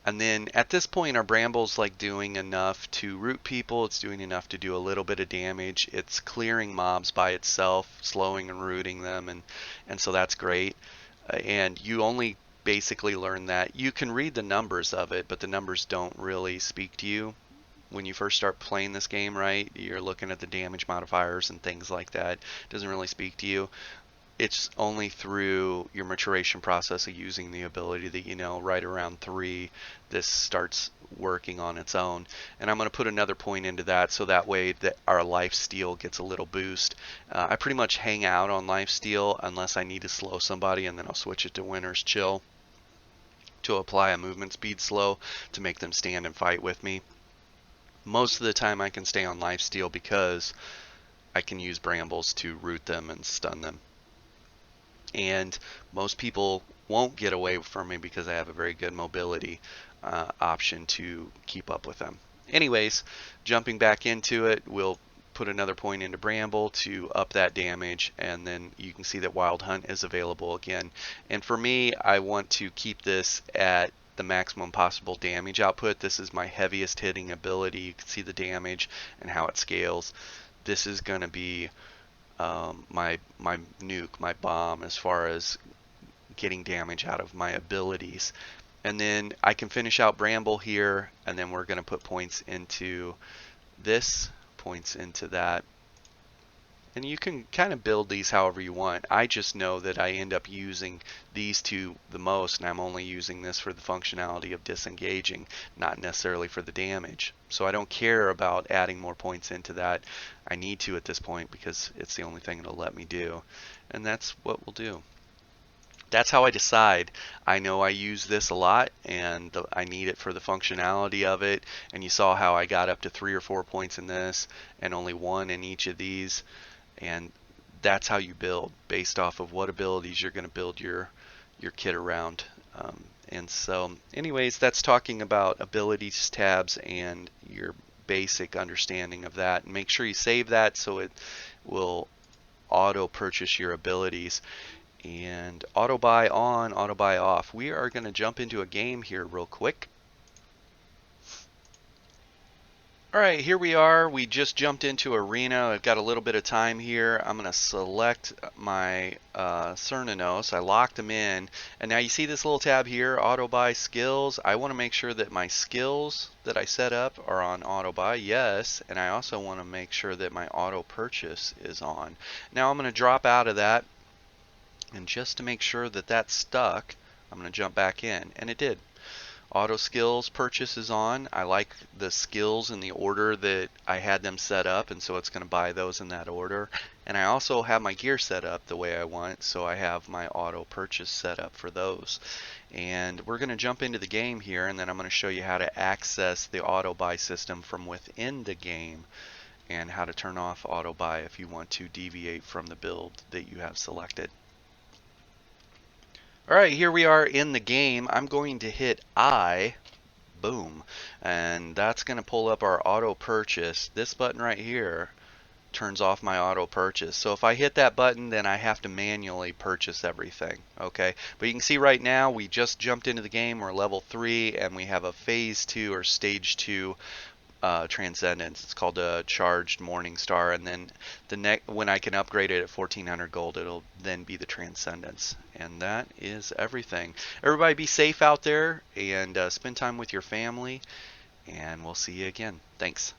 And then at this point our Bramble's like doing enough to root people, it's doing enough to do a little bit of damage, it's clearing mobs by itself, slowing and rooting them, and so that's great. And you only basically learn that. You can read the numbers of it, but the numbers don't really speak to you. When you first start playing this game, right, you're looking at the damage modifiers and things like that. It doesn't really speak to you. It's only through your maturation process of using the ability that, you know, right around 3 this starts working on its own. And I'm going to put another point into that so that way that our life steal gets a little boost. I pretty much hang out on life steal unless I need to slow somebody, and then I'll switch it to Winter's Chill to apply a movement speed slow to make them stand and fight with me. Most of the time I can stay on lifesteal because I can use Brambles to root them and stun them. And most people won't get away from me because I have a very good mobility option to keep up with them. Anyways, jumping back into it, we'll put another point into Bramble to up that damage, and then you can see that Wild Hunt is available again. And for me, I want to keep this at the maximum possible damage output. This is my heaviest hitting ability. You can see the damage and how it scales. This is going to be my nuke, my bomb, as far as getting damage out of my abilities. And then I can finish out Bramble here, and then we're going to put points into this, points into that, And you can kind of build these however you want. I just know that I end up using these two the most, and I'm only using this for the functionality of disengaging, not necessarily for the damage. So I don't care about adding more points into that. I need to at this point because it's the only thing it'll let me do. And that's what we'll do. That's how I decide. I know I use this a lot and I need it for the functionality of it. And you saw how I got up to 3 or 4 points in this and only 1 in each of these. And that's how you build, based off of what abilities you're going to build your kit around. And so anyways, that's talking about abilities tabs and your basic understanding of that. And make sure you save that so it will auto purchase your abilities. And auto buy on, auto buy off. We are going to jump into a game here real quick. Alright, here we are. We just jumped into Arena. I've got a little bit of time here. I'm going to select my Cernanos. I locked them in. And now you see this little tab here, Auto Buy Skills. I want to make sure that my skills that I set up are on Auto Buy, yes. And I also want to make sure that my Auto Purchase is on. Now I'm going to drop out of that. And just to make sure that that's stuck, I'm going to jump back in. And it did. Auto skills purchase is on. I like the skills in the order that I had them set up, and so it's going to buy those in that order. And I also have my gear set up the way I want, so I have my auto purchase set up for those. And we're going to jump into the game here, and then I'm going to show you how to access the auto buy system from within the game and how to turn off auto buy if you want to deviate from the build that you have selected. Alright, here we are in the game. I'm going to hit I, boom, and that's going to pull up our auto purchase. This button right here turns off my auto purchase. So if I hit that button, then I have to manually purchase everything. Okay, but you can see right now we just jumped into the game. We're level 3 and we have a phase 2 or stage 2 transcendence. It's called a charged morning star, and then when I can upgrade it at 1400 gold, it'll then be the transcendence. And that is everything. Everybody be safe out there and spend time with your family, and we'll see you again. Thanks.